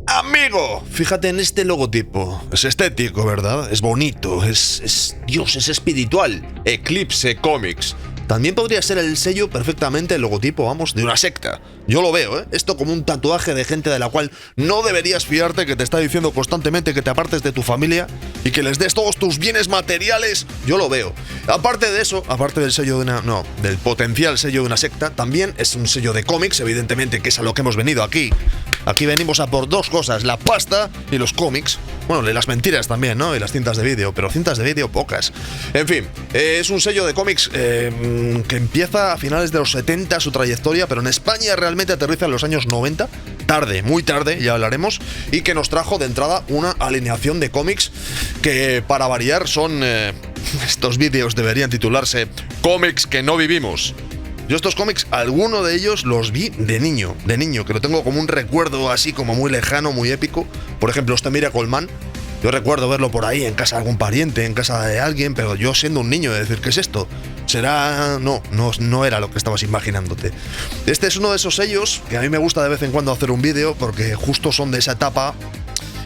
Amigo, fíjate en este logotipo. Es estético, ¿verdad? Es bonito, Dios, es espiritual. Eclipse Comics. También podría ser el sello perfectamente el logotipo, vamos, de una secta. Yo lo veo, ¿eh? Esto como un tatuaje de gente de la cual no deberías fiarte, que te está diciendo constantemente que te apartes de tu familia y que les des todos tus bienes materiales. Yo lo veo. Aparte de eso, aparte del sello de del potencial sello de una secta, también es un sello de cómics, evidentemente, que es a lo que hemos venido aquí. Aquí venimos a por dos cosas, la pasta y los cómics. Bueno, las mentiras también, ¿no? Y las cintas de vídeo, pero cintas de vídeo pocas. En fin, es un sello de cómics que empieza a finales de los 70 su trayectoria, pero en España realmente aterriza en los años 90, tarde, muy tarde, ya hablaremos, y que nos trajo de entrada una alineación de cómics que, para variar, son... estos vídeos deberían titularse Cómics que no vivimos. Yo estos cómics, alguno de ellos los vi de niño, que lo tengo como un recuerdo así como muy lejano, muy épico. Por ejemplo, este Miracle Man, yo recuerdo verlo por ahí en casa de algún pariente, en casa de alguien, pero yo siendo un niño, de decir, ¿qué es esto? ¿Será...? No era lo que estabas imaginándote. Este es uno de esos sellos que a mí me gusta de vez en cuando hacer un vídeo, porque justo son de esa etapa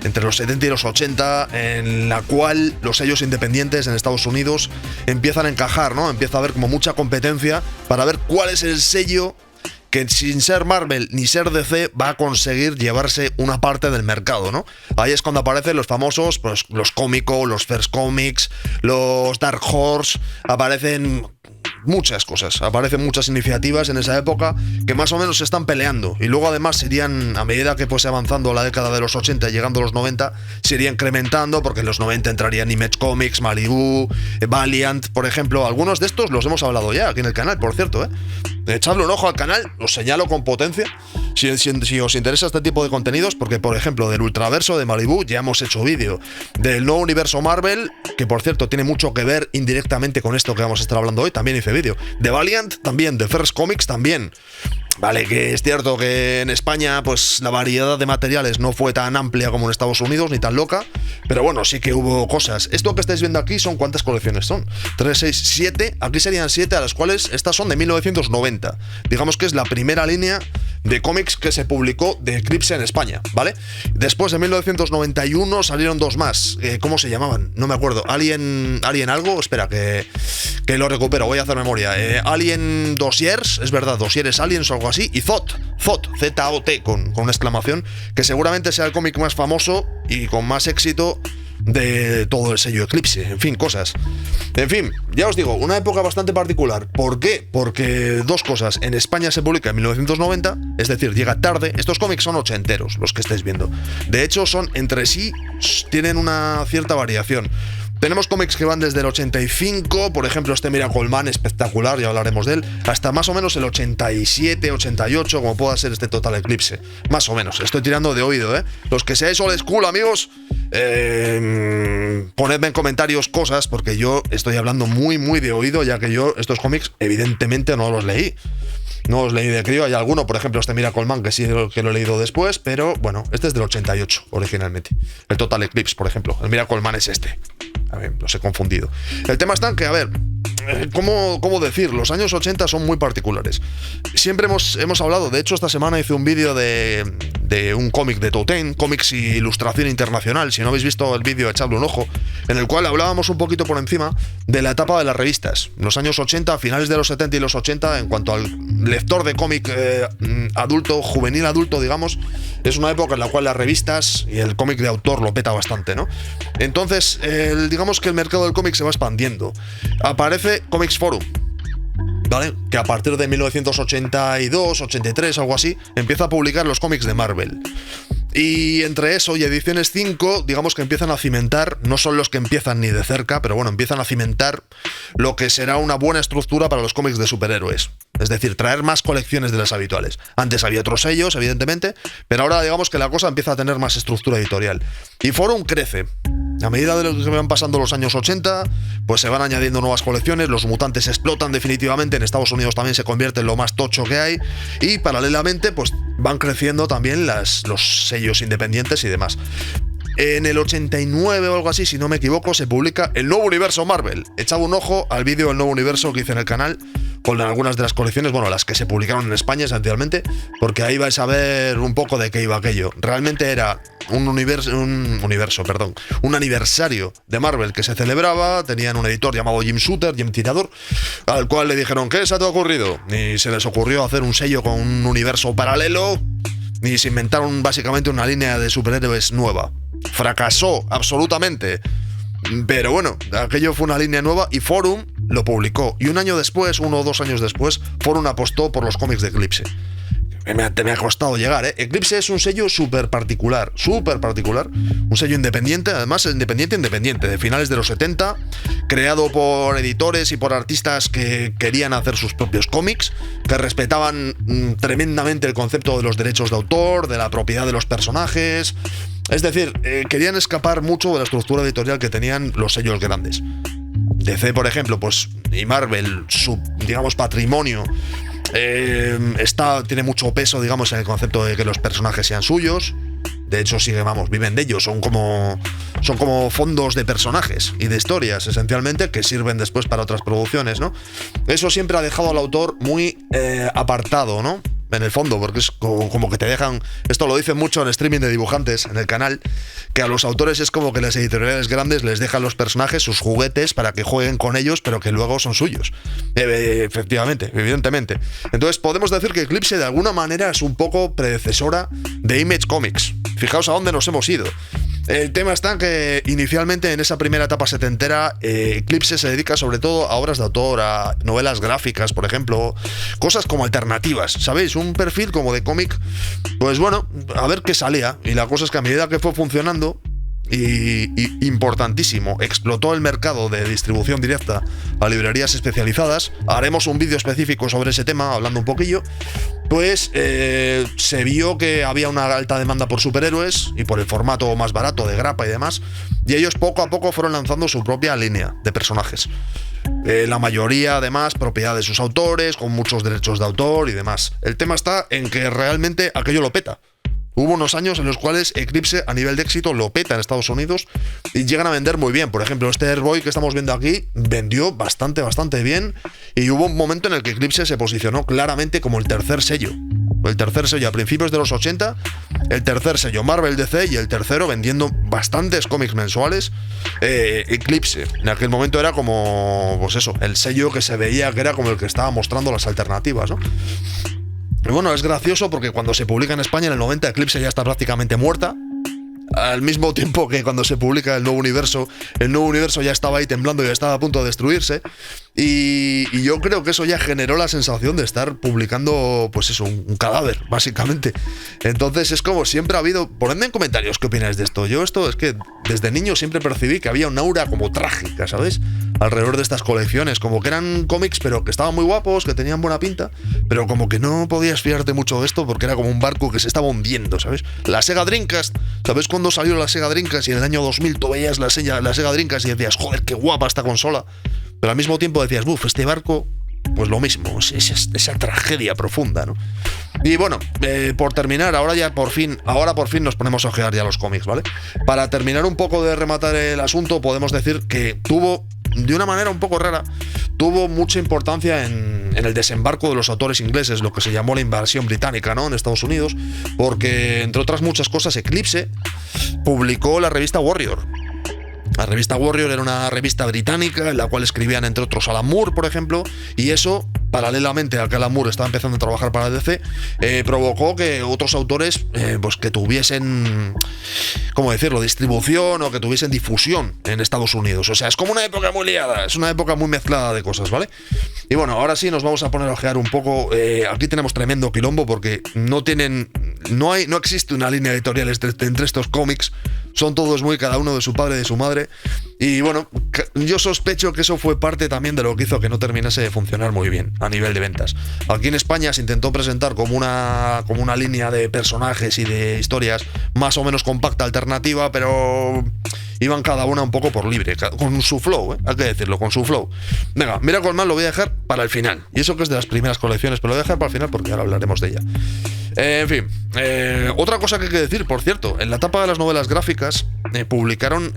entre los 70 y los 80, en la cual los sellos independientes en Estados Unidos empiezan a encajar, ¿no? Empieza a haber como mucha competencia para ver cuál es el sello que, sin ser Marvel ni ser DC, va a conseguir llevarse una parte del mercado, ¿no? Ahí es cuando aparecen los famosos, pues los Cómico, los First Comics, los Dark Horse, aparecen muchas cosas, aparecen muchas iniciativas en esa época que más o menos se están peleando, y luego además se irían, a medida que fuese avanzando la década de los 80 y llegando a los 90, se iría incrementando, porque en los 90 entrarían Image Comics, Malibu, Valiant, por ejemplo. Algunos de estos los hemos hablado ya aquí en el canal, por cierto, echadle un ojo al canal, os señalo con potencia si os interesa este tipo de contenidos, porque por ejemplo del Ultraverso de Malibu ya hemos hecho vídeo, del nuevo universo Marvel, que por cierto tiene mucho que ver indirectamente con esto que vamos a estar hablando hoy, también hice vídeo, de Valiant también, de First Comics también. Vale, que es cierto que en España pues la variedad de materiales no fue tan amplia como en Estados Unidos, ni tan loca, pero bueno, sí que hubo cosas. Esto que estáis viendo aquí son, ¿cuántas colecciones son? 3, 6, 7, aquí serían 7, a las cuales estas son de 1990. Digamos que es la primera línea de cómics que se publicó de Eclipse en España, ¿vale? Después de 1991 salieron dos más, ¿cómo se llamaban? No me acuerdo, Alien algo, espera, que lo recupero, voy a hacer memoria. Alien Dossiers, es verdad, Dossiers Aliens o algo así, y Zot, Z-O-T, con una exclamación, que seguramente sea el cómic más famoso y con más éxito de todo el sello Eclipse. En fin, cosas. En fin, ya os digo, una época bastante particular. ¿Por qué? Porque dos cosas. En España se publica en 1990, es decir, llega tarde. Estos cómics son ochenteros, los que estáis viendo. De hecho, son entre sí, tienen una cierta variación. Tenemos cómics que van desde el 85, por ejemplo este Miracle Man, espectacular, ya hablaremos de él, hasta más o menos el 87, 88, como pueda ser este Total Eclipse. Más o menos, estoy tirando de oído, ¿eh? Los que seáis old school, amigos, ponedme en comentarios cosas, porque yo estoy hablando muy de oído, ya que yo estos cómics evidentemente no los leí. No os leí de crío, hay alguno, por ejemplo este Miracle Man, que sí que lo he leído después, pero bueno, este es del 88 originalmente. El Total Eclipse, por ejemplo, el Miracle Man es este. A ver, los he confundido. El tema está en que, a ver, ¿cómo decir? Los años 80 son muy particulares. Siempre hemos hablado, de hecho esta semana hice un vídeo de un cómic de Totem, cómics y ilustración internacional, si no habéis visto el vídeo echadle un ojo, en el cual hablábamos un poquito por encima de la etapa de las revistas. Los años 80, finales de los 70 y los 80, en cuanto al lector de cómic adulto, juvenil adulto, digamos, es una época en la cual las revistas y el cómic de autor lo peta bastante, ¿no? Entonces, digamos que el mercado del cómic se va expandiendo. Aparece Comics Forum, ¿vale? Que a partir de 1982, 83, algo así, empieza a publicar los cómics de Marvel. Y entre eso y Ediciones 5, digamos que empiezan a cimentar, no son los que empiezan ni de cerca, pero bueno, empiezan a cimentar lo que será una buena estructura para los cómics de superhéroes. Es decir, traer más colecciones de las habituales. Antes había otros sellos, evidentemente, pero ahora digamos que la cosa empieza a tener más estructura editorial. Y Forum crece. A medida de que van pasando los años 80, pues se van añadiendo nuevas colecciones, los mutantes explotan definitivamente, en Estados Unidos también se convierte en lo más tocho que hay, y paralelamente pues van creciendo también los sellos independientes y demás. En el 89 o algo así, si no me equivoco, se publica el nuevo universo Marvel. Echaba un ojo al vídeo del nuevo universo que hice en el canal con algunas de las colecciones, bueno, las que se publicaron en España esencialmente, porque ahí vais a ver un poco de qué iba aquello. Realmente era un aniversario de Marvel que se celebraba. Tenían un editor llamado Jim Shooter, Jim Tirador, al cual le dijeron: ¿qué se te ha ocurrido? Y se les ocurrió hacer un sello con un universo paralelo y se inventaron básicamente una línea de superhéroes nueva. Fracasó absolutamente, pero bueno, aquello fue una línea nueva y Forum lo publicó. Y un año después, 1 o 2 años después, Forum apostó por los cómics de Eclipse. Me ha costado llegar, ¿eh? Eclipse es un sello súper particular, un sello independiente, además independiente, de finales de los 70, creado por editores y por artistas que querían hacer sus propios cómics, que respetaban tremendamente el concepto de los derechos de autor, de la propiedad de los personajes. Es decir, querían escapar mucho de la estructura editorial que tenían los sellos grandes. DC, por ejemplo, pues, y Marvel, su, digamos, patrimonio, tiene mucho peso, digamos, en el concepto de que los personajes sean suyos. De hecho, viven de ellos, son como fondos de personajes y de historias, esencialmente, que sirven después para otras producciones, ¿no? Eso siempre ha dejado al autor muy apartado, ¿no? En el fondo, porque es como que te dejan... Esto lo dicen mucho en streaming de dibujantes, en el canal, que a los autores es como que las editoriales grandes les dejan los personajes, sus juguetes, para que jueguen con ellos, pero que luego son suyos. Efectivamente, evidentemente. Entonces podemos decir que Eclipse de alguna manera es un poco predecesora de Image Comics. Fijaos a dónde nos hemos ido. El tema está en que inicialmente en esa primera etapa setentera, Eclipse se dedica sobre todo a obras de autor, a novelas gráficas, por ejemplo, cosas como alternativas, ¿sabéis? Un perfil como de cómic, pues bueno, a ver qué salía. Y la cosa es que a medida que fue funcionando, y importantísimo, explotó el mercado de distribución directa a librerías especializadas. Haremos un vídeo específico sobre ese tema, hablando un poquillo. Pues se vio que había una alta demanda por superhéroes y por el formato más barato de grapa y demás, y ellos poco a poco fueron lanzando su propia línea de personajes. La mayoría, además, propiedad de sus autores, con muchos derechos de autor y demás. El tema está en que realmente aquello lo peta. Hubo unos años en los cuales Eclipse, a nivel de éxito, lo peta en Estados Unidos y llegan a vender muy bien. Por ejemplo, este Airboy que estamos viendo aquí vendió bastante bien, y hubo un momento en el que Eclipse se posicionó claramente como el tercer sello. El tercer sello a principios de los 80, el tercer sello Marvel DC y el tercero vendiendo bastantes cómics mensuales. Eclipse en aquel momento era como, pues eso, el sello que se veía que era como el que estaba mostrando las alternativas, ¿no? Y bueno, es gracioso porque cuando se publica en España en el 90, Eclipse ya está prácticamente muerta. Al mismo tiempo que cuando se publica el nuevo universo ya estaba ahí temblando y ya estaba a punto de destruirse. Y yo creo que eso ya generó la sensación de estar publicando, pues eso, un cadáver, básicamente. Entonces es como siempre ha habido... Ponedme en comentarios qué opináis de esto. Yo esto es que desde niño siempre percibí que había una aura como trágica, ¿sabes? Alrededor de estas colecciones, como que eran cómics, pero que estaban muy guapos, que tenían buena pinta, pero como que no podías fiarte mucho de esto porque era como un barco que se estaba hundiendo, ¿sabes? La Sega Dreamcast, ¿sabes cuándo salió la Sega Dreamcast? Y en el año 2000 tú veías la Sega Dreamcast y decías, joder, qué guapa esta consola. Pero al mismo tiempo decías, buf, este barco, pues lo mismo, esa tragedia profunda, ¿no? Y bueno, por terminar, ahora por fin nos ponemos a ojear ya los cómics, ¿vale? Para terminar un poco de rematar el asunto, podemos decir que tuvo, de una manera un poco rara, tuvo mucha importancia en el desembarco de los autores ingleses, lo que se llamó la invasión británica, ¿no? En Estados Unidos, porque, entre otras muchas cosas, Eclipse publicó la revista Warrior. La revista Warrior era una revista británica en la cual escribían, entre otros, Alan Moore, por ejemplo, y eso, paralelamente a que Alan Moore estaba empezando a trabajar para DC, provocó que otros autores pues que tuviesen, ¿cómo decirlo?, distribución o que tuviesen difusión en Estados Unidos. O sea, es como una época muy liada, es una época muy mezclada de cosas, ¿vale? Y bueno, ahora sí nos vamos a poner a ojear un poco. Aquí tenemos tremendo quilombo porque no existe una línea editorial entre estos cómics. Son todos muy cada uno de su padre y de su madre. Y bueno, yo sospecho que eso fue parte también de lo que hizo que no terminase de funcionar muy bien a nivel de ventas. Aquí en España se intentó presentar como una línea de personajes y de historias más o menos compacta, alternativa, pero iban cada una un poco por libre, con su flow, hay que decirlo, con su flow. Venga, Miracle Man lo voy a dejar para el final. Y eso que es de las primeras colecciones, pero lo voy a dejar para el final porque ahora hablaremos de ella. En fin, otra cosa que hay que decir, por cierto, en la etapa de las novelas gráficas publicaron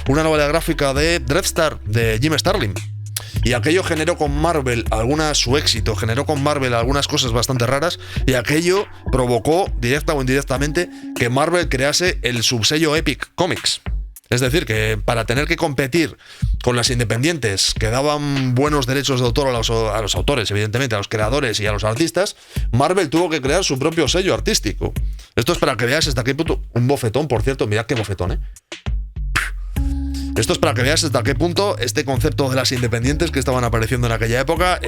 una novela gráfica de Dreadstar, de Jim Starlin. Y aquello generó con Marvel su éxito, generó con Marvel algunas cosas bastante raras, y aquello provocó, directa o indirectamente, que Marvel crease el subsello Epic Comics. Es decir, que para tener que competir con las independientes que daban buenos derechos de autor a los autores, evidentemente, a los creadores y a los artistas, Marvel tuvo que crear su propio sello artístico. Esto es para que veáis hasta qué punto... Un bofetón, por cierto, mirad qué bofetón, Esto es para que veáis hasta qué punto este concepto de las independientes que estaban apareciendo en aquella época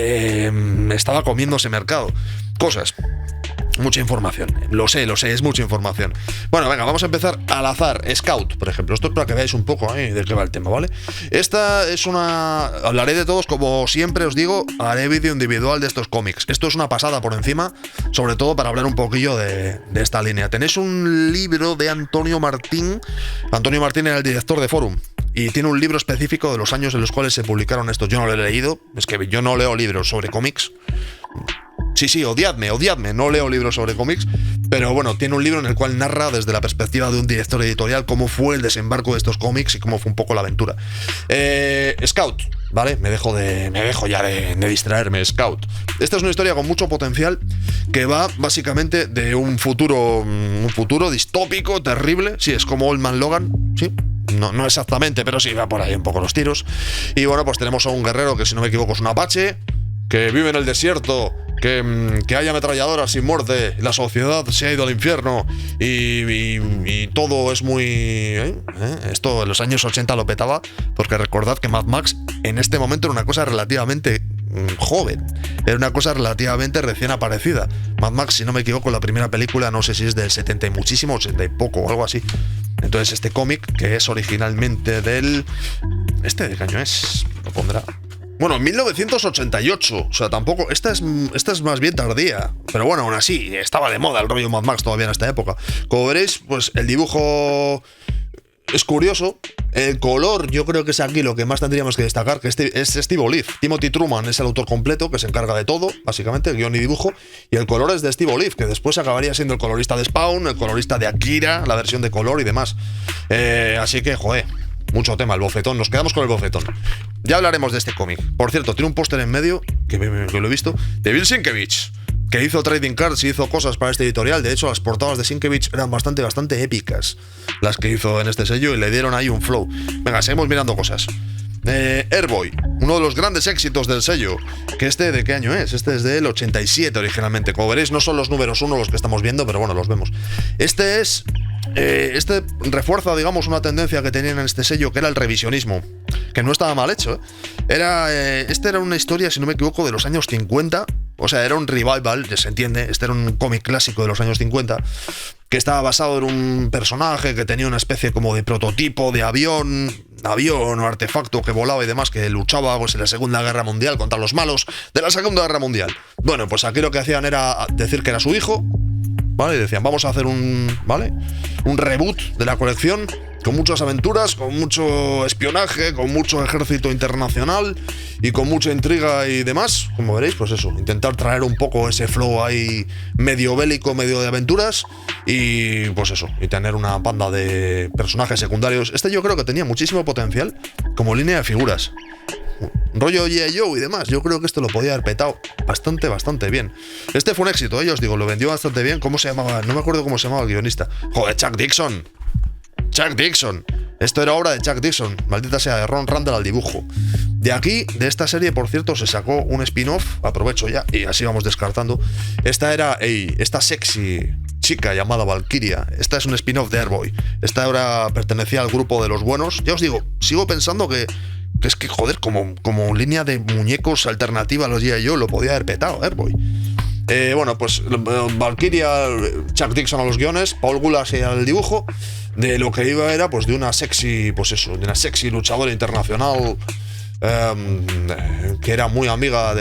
estaba comiéndose mercado. Cosas. Mucha información. Lo sé, es mucha información. Bueno, venga, vamos a empezar al azar. Scout, por ejemplo. Esto es para que veáis un poco de qué va el tema, ¿vale? Esta es una... Hablaré de todos, como siempre os digo, haré vídeo individual de estos cómics. Esto es una pasada por encima, sobre todo para hablar un poquillo de esta línea. Tenéis un libro de Antonio Martín. Antonio Martín era el director de Forum. Y tiene un libro específico de los años en los cuales se publicaron estos. Yo no lo he leído, es que yo no leo libros sobre cómics. Sí, odiadme, no leo libros sobre cómics, pero bueno, tiene un libro en el cual narra desde la perspectiva de un director editorial cómo fue el desembarco de estos cómics y cómo fue un poco la aventura. Scout, ¿vale? Me dejo ya de distraerme. Scout. Esta es una historia con mucho potencial que va básicamente de un futuro distópico, terrible. Sí, es como Old Man Logan, sí. No exactamente, pero sí, va por ahí un poco los tiros. Y bueno, pues tenemos a un guerrero que, si no me equivoco, es un apache, que vive en el desierto, que haya ametralladoras y muerte, la sociedad se ha ido al infierno y todo es muy... Esto en los años 80 lo petaba, porque recordad que Mad Max en este momento era una cosa relativamente joven, era una cosa relativamente recién aparecida. Mad Max, si no me equivoco, la primera película, no sé si es del 70 y muchísimo, 80 y poco o algo así. Entonces este cómic, que es originalmente del... ¿de qué año es? Lo pondrá... Bueno, 1988, o sea, tampoco... Esta es más bien tardía, pero bueno, aún así, estaba de moda el rollo Mad Max todavía en esta época. Como veréis, pues el dibujo es curioso. El color, yo creo que es aquí lo que más tendríamos que destacar, que es Steve Olive. Timothy Truman es el autor completo, que se encarga de todo, básicamente, guión y dibujo, y el color es de Steve Olive, que después acabaría siendo el colorista de Spawn, el colorista de Akira, la versión de color y demás. Así que, joder, mucho tema, el bofetón. Nos quedamos con el bofetón. Ya hablaremos de este cómic. Por cierto, tiene un póster en medio, que lo he visto, de Bill Sienkiewicz, que hizo trading cards y hizo cosas para este editorial. De hecho, las portadas de Sienkiewicz eran bastante épicas, las que hizo en este sello, y le dieron ahí un flow. Venga, seguimos mirando cosas. Airboy, uno de los grandes éxitos del sello, que ¿de qué año es? Este es del 87 originalmente. Como veréis, no son los números 1 los que estamos viendo, pero bueno, los vemos. Este refuerza, digamos, una tendencia que tenían en este sello, que era el revisionismo, que no estaba mal hecho, era una historia, si no me equivoco, de los años 50. O sea, era un revival, ya se entiende. Este era un cómic clásico de los años 50, que estaba basado en un personaje que tenía una especie como de prototipo de avión o artefacto que volaba y demás, que luchaba pues en la Segunda Guerra Mundial contra los malos de la Segunda Guerra Mundial. Bueno, pues aquí lo que hacían era decir que era su hijo, ¿vale? Y decían, vamos a hacer un reboot de la colección, con muchas aventuras, con mucho espionaje, con mucho ejército internacional y con mucha intriga y demás. Como veréis, pues eso, intentar traer un poco ese flow ahí medio bélico, medio de aventuras, y pues eso, y tener una banda de personajes secundarios. Este yo creo que tenía muchísimo potencial como línea de figuras, rollo G.I. Joe y demás. Yo creo que esto lo podía haber petado bastante bien. Este fue un éxito, yo os digo, lo vendió bastante bien. ¿Cómo se llamaba? No me acuerdo cómo se llamaba el guionista. Joder, Chuck Dixon. Esto era obra de Chuck Dixon, maldita sea, de Ron Randall al dibujo. De aquí, de esta serie, por cierto, se sacó un spin-off, aprovecho ya, y así vamos descartando. Esta sexy chica llamada Valkyria, esta es un spin-off de Airboy. Esta ahora pertenecía al grupo de los buenos. Ya os digo, sigo pensando que es que, joder, como línea de muñecos alternativa a los G.I. Joe, lo podía haber petado Airboy. Bueno, pues Valkyria, Chuck Dixon a los guiones, Paul Gulas al dibujo. De lo que iba era pues de una sexy, luchadora internacional, que era muy amiga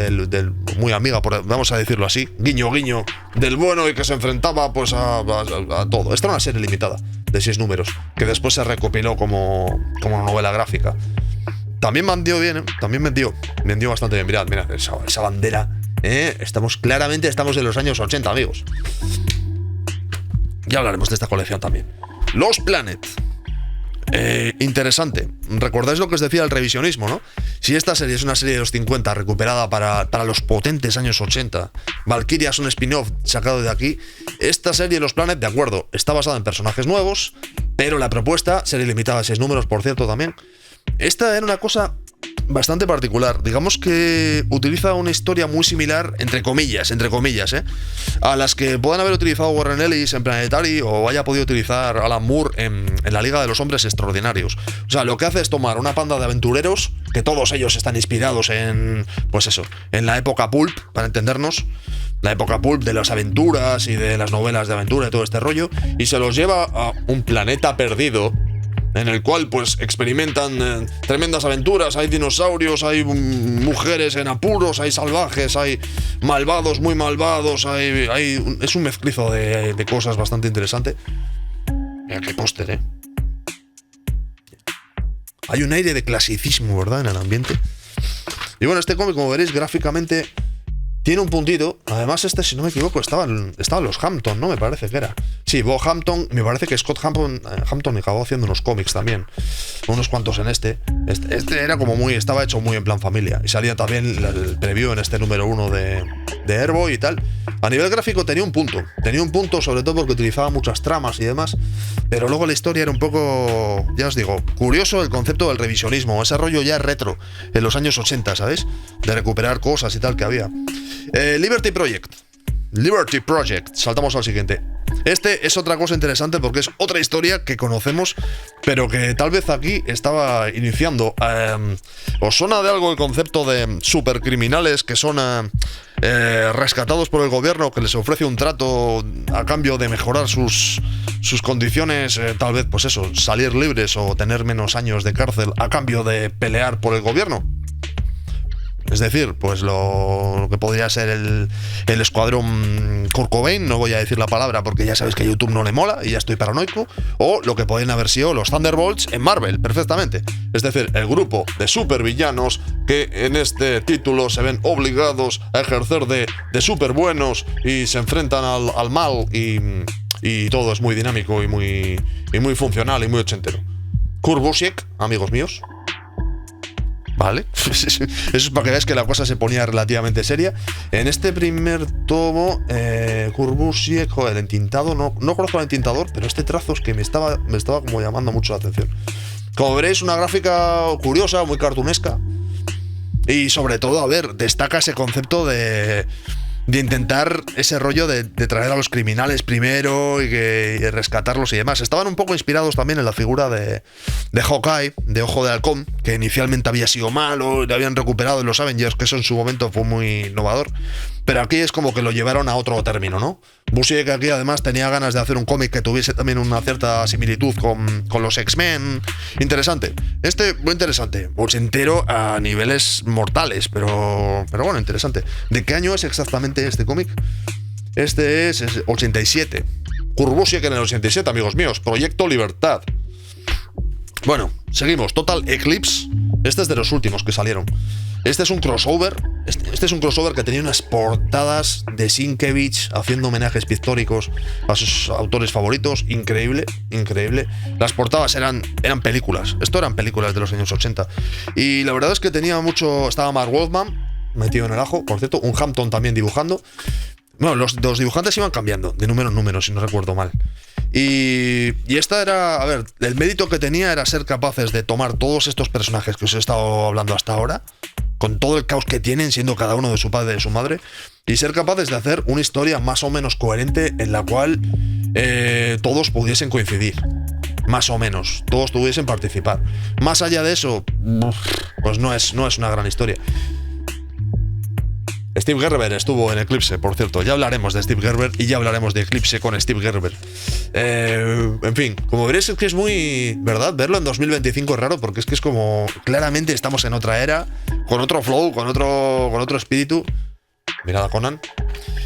vamos a decirlo así, guiño del bueno, y que se enfrentaba pues a todo. Esta era una serie limitada de 6 números que después se recopiló como una novela gráfica. También vendió bien, vendió bastante bien. Mirad esa bandera Claramente estamos en los años 80, amigos. Ya hablaremos de esta colección también. Los Planet. Interesante. ¿Recordáis lo que os decía del revisionismo, no? Si esta serie es una serie de los 50 recuperada para los potentes años 80, Valkyria es un spin-off sacado de aquí, esta serie Los Planet, de acuerdo, está basada en personajes nuevos, pero la propuesta, serie limitada a 6 números, por cierto, también. Esta era una cosa bastante particular. Digamos que utiliza una historia muy similar, entre comillas, a las que puedan haber utilizado Warren Ellis en Planetary o haya podido utilizar Alan Moore en la Liga de los Hombres Extraordinarios. O sea, lo que hace es tomar una panda de aventureros, que todos ellos están inspirados en, pues eso, en la época pulp, para entendernos, la época pulp de las aventuras y de las novelas de aventura y todo este rollo, y se los lleva a un planeta perdido, en el cual pues experimentan tremendas aventuras. Hay dinosaurios, hay mujeres en apuros, hay salvajes, hay malvados, muy malvados, es un mezclizo de cosas bastante interesante. Mira qué póster, Hay un aire de clasicismo, ¿verdad?, en el ambiente. Y bueno, este cómic, como veréis, gráficamente tiene un puntito. Además, si no me equivoco, estaban los Hampton, ¿no? Me parece que era. Sí, Bo Hampton. Me parece que Scott Hampton acabó haciendo unos cómics también. Unos cuantos en este. Este era como estaba hecho muy en plan familia. Y salía también el preview en este número 1 de Airboy y tal. A nivel gráfico tenía un punto. Sobre todo porque utilizaba muchas tramas y demás. Pero luego la historia era un poco, ya os digo, curioso el concepto del revisionismo. Ese rollo ya retro, en los años 80, ¿sabes? De recuperar cosas y tal que había. Liberty Project. Saltamos al siguiente. Este es otra cosa interesante porque es otra historia que conocemos, pero que tal vez aquí estaba iniciando. ¿Os suena de algo el concepto de supercriminales que son rescatados por el gobierno, que les ofrece un trato a cambio de mejorar sus condiciones, tal vez, pues eso, salir libres o tener menos años de cárcel a cambio de pelear por el gobierno? Es decir, pues lo que podría ser el escuadrón Kurt Cobain, no voy a decir la palabra porque ya sabéis que a YouTube no le mola y ya estoy paranoico, o lo que podrían haber sido los Thunderbolts en Marvel, perfectamente. Es decir, el grupo de supervillanos que en este título se ven obligados a ejercer de superbuenos y se enfrentan al mal y todo es muy dinámico y muy funcional y muy ochentero. Kurt Busiek, amigos míos. Vale, eso es para que veáis que la cosa se ponía relativamente seria. En este primer tomo, Kurt Busiek, el entintado, no conozco al entintador, pero este trazo es que me estaba como llamando mucho la atención. Como veréis, una gráfica curiosa, muy cartunesca. Y sobre todo, a ver, destaca ese concepto de intentar ese rollo de traer a los criminales primero y rescatarlos y demás. Estaban un poco inspirados también en la figura de Hawkeye, de Ojo de Halcón, que inicialmente había sido malo, le habían recuperado en los Avengers, que eso en su momento fue muy innovador. Pero aquí es como que lo llevaron a otro término, ¿no? Busiek aquí además tenía ganas de hacer un cómic que tuviese también una cierta similitud con los X-Men. Interesante. Muy interesante. Ochentero a niveles mortales, pero bueno, interesante. ¿De qué año es exactamente este cómic? Este es 87. Kurt Busiek en el 87, amigos míos. Proyecto Libertad. Bueno, seguimos. Total Eclipse. Este es de los últimos que salieron. Este es un crossover. Este es un crossover que tenía unas portadas de Sienkiewicz haciendo homenajes pictóricos a sus autores favoritos. Increíble, increíble. Las portadas eran películas. Esto eran películas de los años 80. Y la verdad es que tenía mucho. Estaba Mark Wolfman metido en el ajo, por cierto. Un Hampton también dibujando. Bueno, los dibujantes iban cambiando de número en número, si no recuerdo mal. Y esta era, a ver, el mérito que tenía era ser capaces de tomar todos estos personajes que os he estado hablando hasta ahora, con todo el caos que tienen, siendo cada uno de su padre y de su madre, y ser capaces de hacer una historia más o menos coherente en la cual todos pudiesen coincidir. Más o menos, todos pudiesen participar. Más allá de eso, pues no es una gran historia. Steve Gerber estuvo en Eclipse, por cierto. Ya hablaremos de Steve Gerber y ya hablaremos de Eclipse con Steve Gerber. En fin, como veréis es que es muy... ¿Verdad? Verlo en 2025 es raro porque es que es como... Claramente estamos en otra era, con otro flow, con otro espíritu. Mirad a Conan.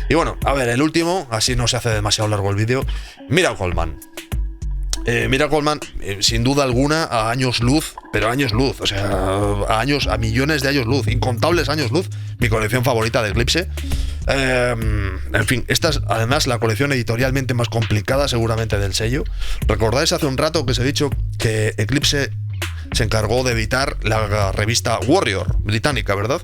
Y bueno, a ver, el último, así no se hace demasiado largo el vídeo. Mira Coleman. Miracle Man, sin duda alguna, a años luz, pero a años luz, o sea, a millones de años luz, incontables años luz, mi colección favorita de Eclipse. En fin, esta es además la colección editorialmente más complicada seguramente del sello. ¿Recordáis hace un rato que os he dicho que Eclipse se encargó de editar la revista Warrior británica, verdad?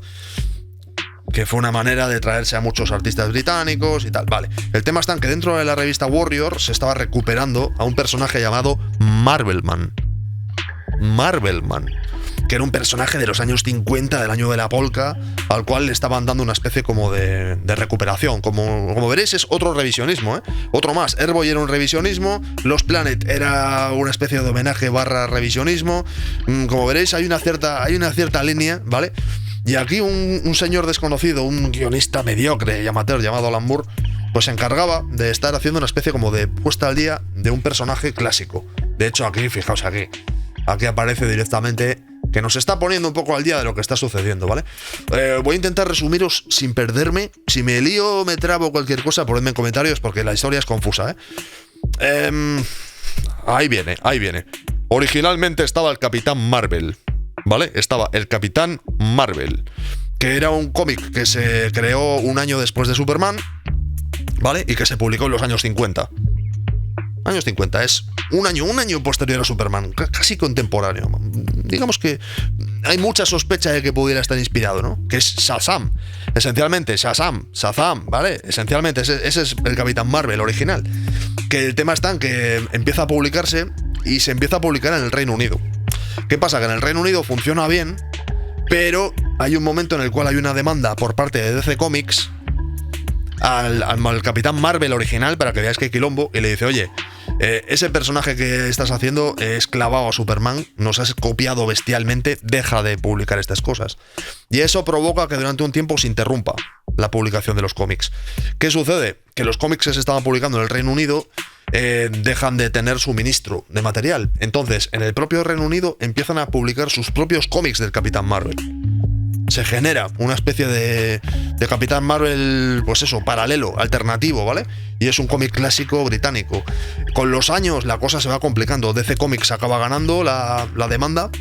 Que fue una manera de traerse a muchos artistas británicos y tal. Vale, el tema está en que dentro de la revista Warrior se estaba recuperando a un personaje llamado Marvelman, que era un personaje de los años 50, del año de la polka, al cual le estaban dando una especie como de recuperación. Como veréis, es otro revisionismo, ¿eh? Otro más. Airboy era un revisionismo, Lost Planet era una especie de homenaje barra revisionismo. Como veréis, hay una cierta línea, ¿vale? Y aquí un señor desconocido, un guionista mediocre y amateur llamado Alan Moore, pues se encargaba de estar haciendo una especie como de puesta al día de un personaje clásico. De hecho, aquí, fijaos aquí aparece directamente que nos está poniendo un poco al día de lo que está sucediendo, ¿vale? Voy a intentar resumiros sin perderme. Si me lío, me trabo cualquier cosa, ponedme en comentarios porque la historia es confusa, ¿eh? Ahí viene. Originalmente estaba el Capitán Marvel, ¿vale? Estaba el Capitán Marvel, que era un cómic que se creó un año después de Superman, ¿vale? Y que se publicó en los años 50. Años 50, es un año posterior a Superman, casi contemporáneo. Digamos que hay mucha sospecha de que pudiera estar inspirado, ¿no? Que es Shazam, esencialmente, Shazam, ¿vale? Esencialmente ese es el Capitán Marvel original. Que el tema está en que empieza a publicarse y se empieza a publicar en el Reino Unido. ¿Qué pasa? Que en el Reino Unido funciona bien, pero hay un momento en el cual hay una demanda por parte de DC Comics al Capitán Marvel original, para que veáis que hay quilombo, y le dice: oye, ese personaje que estás haciendo es clavado a Superman, nos has copiado bestialmente, deja de publicar estas cosas. Y eso provoca que durante un tiempo se interrumpa la publicación de los cómics. ¿Qué sucede? Que los cómics que se estaban publicando en el Reino Unido dejan de tener suministro de material. Entonces, en el propio Reino Unido empiezan a publicar sus propios cómics del Capitán Marvel. Se genera una especie de Capitán Marvel, pues eso, paralelo, alternativo, ¿vale? Y es un cómic clásico británico. Con los años la cosa se va complicando. DC Comics acaba ganando la demanda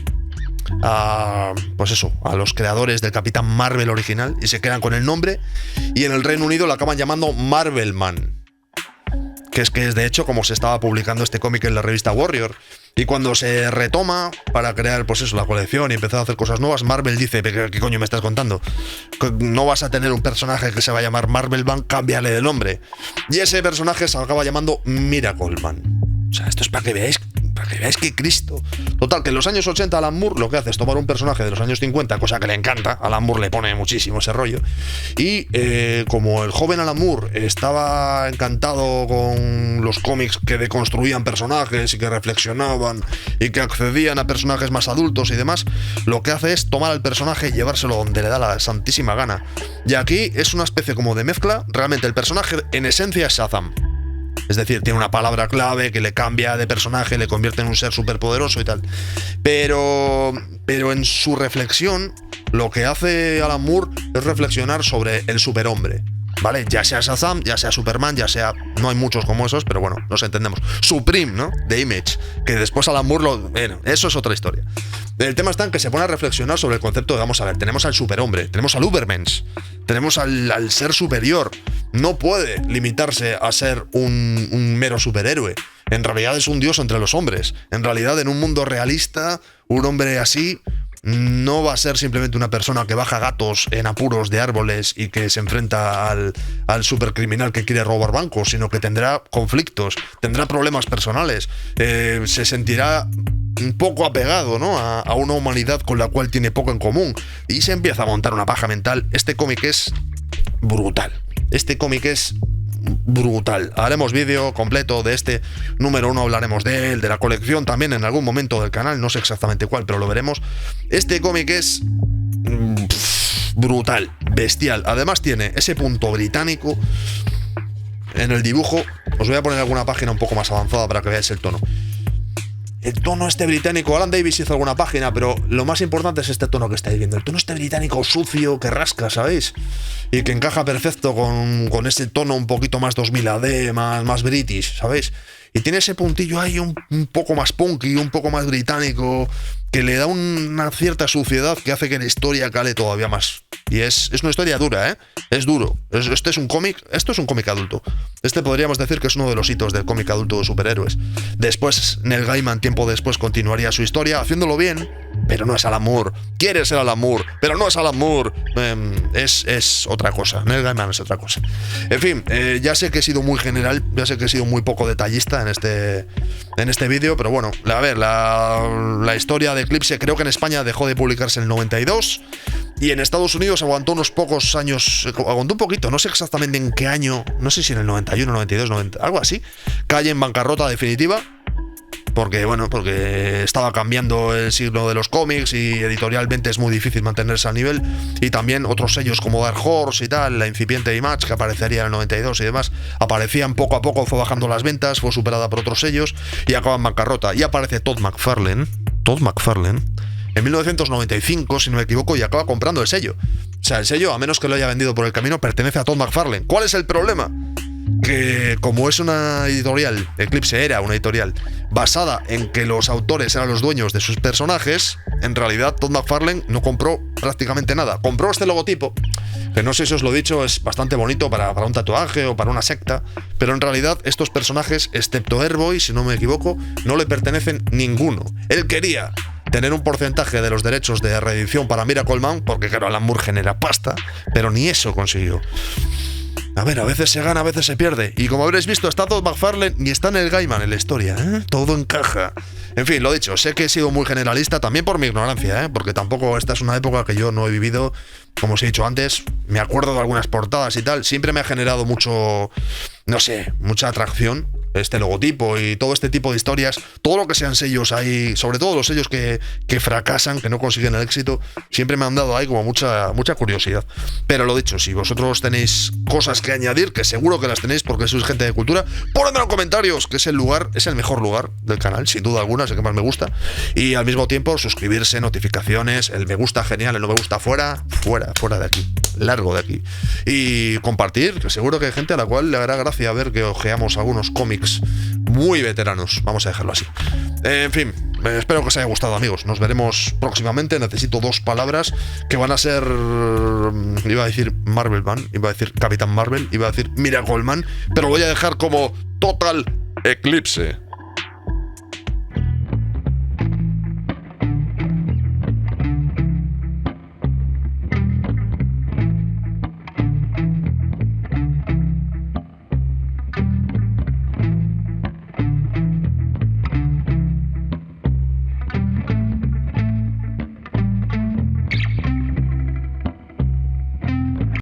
pues eso, a los creadores del Capitán Marvel original, y se quedan con el nombre, y en el Reino Unido lo acaban llamando Marvelman, que es de hecho como se estaba publicando este cómic en la revista Warrior. Y cuando se retoma para crear, pues eso, la colección y empezar a hacer cosas nuevas, Marvel dice: ¿qué coño me estás contando? No vas a tener un personaje que se va a llamar Marvelman, cámbiale de nombre. Y ese personaje se acaba llamando Miracle Man. O sea, esto es para que veáis que Cristo. Total, que en los años 80 Alan Moore lo que hace es tomar un personaje de los años 50, cosa que le encanta. Alan Moore le pone muchísimo ese rollo. Y como el joven Alan Moore estaba encantado con los cómics que deconstruían personajes y que reflexionaban y que accedían a personajes más adultos y demás, lo que hace es tomar al personaje y llevárselo donde le da la santísima gana. Y aquí es una especie como de mezcla. Realmente el personaje en esencia es Shazam. Es decir, tiene una palabra clave que le cambia de personaje, le convierte en un ser superpoderoso y tal. Pero en su reflexión, lo que hace Alan Moore es reflexionar sobre el superhombre, ¿vale? Ya sea Shazam, ya sea Superman, ya sea... No hay muchos como esos, pero bueno, nos entendemos. Supreme, ¿no? De Image, que después Alan Moore bueno, eso es otra historia. El tema está en que se pone a reflexionar sobre el concepto de, vamos a ver, tenemos al superhombre, tenemos al Ubermensch, tenemos al ser superior. No puede limitarse a ser un mero superhéroe. En realidad es un dios entre los hombres. En realidad, en un mundo realista, un hombre así no va a ser simplemente una persona que baja gatos en apuros de árboles y que se enfrenta al supercriminal que quiere robar bancos, sino que tendrá conflictos, tendrá problemas personales, se sentirá un poco apegado, ¿no? a una humanidad con la cual tiene poco en común, y se empieza a montar una paja mental. Este cómic es brutal. Haremos vídeo completo de este número 1, hablaremos de él, de la colección también en algún momento del canal, no sé exactamente cuál, pero lo veremos. Este cómic es brutal, bestial. Además tiene ese punto británico en el dibujo. Os voy a poner alguna página un poco más avanzada para que veáis el tono. El tono este británico, Alan Davis hizo alguna página, pero lo más importante es este tono que estáis viendo. El tono este británico sucio, que rasca, ¿sabéis? Y que encaja perfecto con ese tono un poquito más 2000 AD, más british, ¿sabéis? y tiene ese puntillo ahí un poco más punky, un poco más británico, que le da una cierta suciedad que hace que la historia cale todavía más. Y es una historia dura, ¿eh? Es duro. Esto es un cómic adulto. Este podríamos decir que es uno de los hitos del cómic adulto de superhéroes. Después, Neil Gaiman, tiempo después, continuaría su historia, haciéndolo bien, pero no es Alan Moore. Quiere ser Alan Moore, pero no es Alan Moore. Es otra cosa. Neil Gaiman es otra cosa. En fin, ya sé que he sido muy general, ya sé que he sido muy poco detallista en este vídeo, pero bueno, a ver, la historia de Eclipse creo que en España dejó de publicarse en el 92 y en Estados Unidos aguantó unos pocos años, aguantó un poquito, no sé exactamente en qué año, no sé si en el 91, 92, 90, algo así, cae en bancarrota definitiva. Porque estaba cambiando el siglo de los cómics y editorialmente es muy difícil mantenerse al nivel. Y también otros sellos como Dark Horse y tal, la incipiente Image, que aparecería en el 92 y demás, aparecían poco a poco, fue bajando las ventas, fue superada por otros sellos y acaba en bancarrota. Y aparece Todd McFarlane, en 1995, si no me equivoco, y acaba comprando el sello. O sea, el sello, a menos que lo haya vendido por el camino, pertenece a Todd McFarlane. ¿Cuál es el problema? Que como es una editorial, Eclipse era una editorial basada en que los autores eran los dueños de sus personajes, en realidad Todd McFarlane no compró prácticamente nada. Compró este logotipo, que no sé si os lo he dicho, es bastante bonito para un tatuaje o para una secta, pero en realidad estos personajes, excepto Airboy, si no me equivoco, no le pertenecen ninguno. Él quería tener un porcentaje de los derechos de reedición para Miracle Man, porque claro, Alan Moore genera pasta, pero ni eso consiguió. A ver, a veces se gana, a veces se pierde. Y como habréis visto, está Todd McFarlane y está Neil Gaiman en la historia, ¿eh? Todo encaja. En fin, lo dicho, sé que he sido muy generalista, también por mi ignorancia, ¿eh? Porque tampoco esta es una época que yo no he vivido. Como os he dicho antes, me acuerdo de algunas portadas y tal. Siempre me ha generado mucho, no sé, mucha atracción este logotipo y todo este tipo de historias. Todo lo que sean sellos ahí, sobre todo los sellos que fracasan, que no consiguen el éxito, siempre me han dado ahí como mucha curiosidad. Pero lo dicho, si vosotros tenéis cosas que añadir, que seguro que las tenéis porque sois gente de cultura, ponedmelo en comentarios, que es el mejor lugar del canal, sin duda alguna, es el que más me gusta. Y al mismo tiempo, suscribirse, notificaciones, el me gusta genial, el no me gusta fuera de aquí, largo de aquí. Y compartir, que seguro que hay gente a la cual le hará gracia ver que ojeamos algunos cómics muy veteranos, vamos a dejarlo así. En fin, espero que os haya gustado, amigos. Nos veremos próximamente. Necesito 2 palabras que van a ser, iba a decir Marvel Man, iba a decir Capitán Marvel, iba a decir Miracle Man, pero voy a dejar como Total Eclipse.